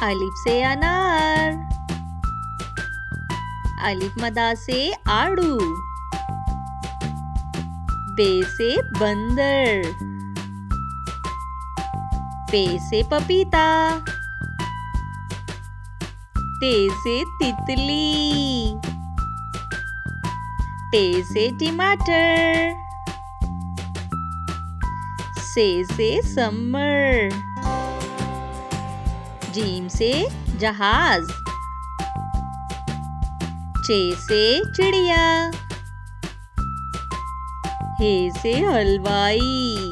अलिफ से अनार, अलिफ मदा से आड़ू, बे से बंदर, पे से पपीता, ते से तितली, टे से टमाटर, से समर, जीम से जहाज, चे से चिड़िया, हे से हलवाई,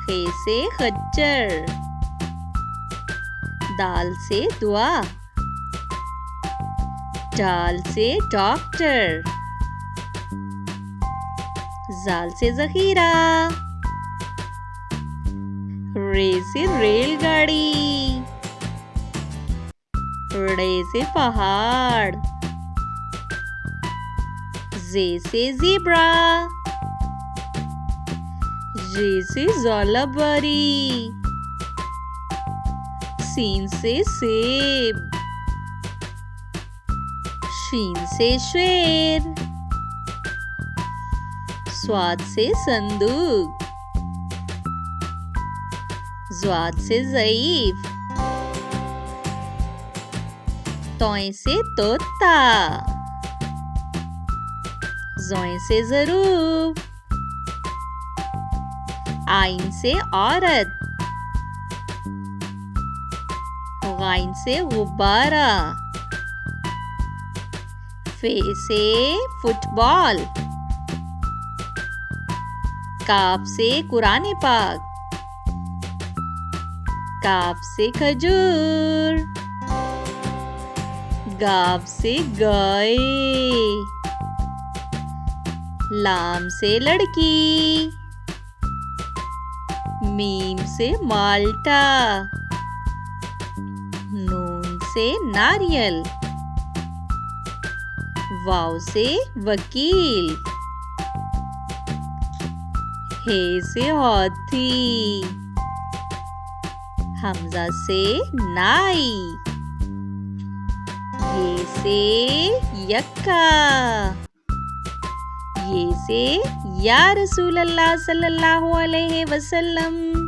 खे से खच्चर, दाल से दुआ, डाल से डॉक्टर, जाल से जखीरा, रे से रेलगाड़ी, रे से पहाड़, जे से ज़ेब्रा, जे से ज़ालाबारी, सीन से सेब, शीन से शेर, स्वाद से संदूक, ज़्वाद से ज़ईफ, तोय से तोता, ज़ोय से ज़रूब, आइन से औरत, गाइन से गुब्बारा, फे से फुटबॉल, काफ से कुरान पाक, काफ से खजूर, गाफ से गाय, लाम से लड़की, मीम से माल्टा, नून से नारियल, वाव से वकील, हे से हाथी, हमजा से नाई, ये से यक्का, ये से या रसूल अल्लाह सल्लल्लाहु अलैहि वसल्लम।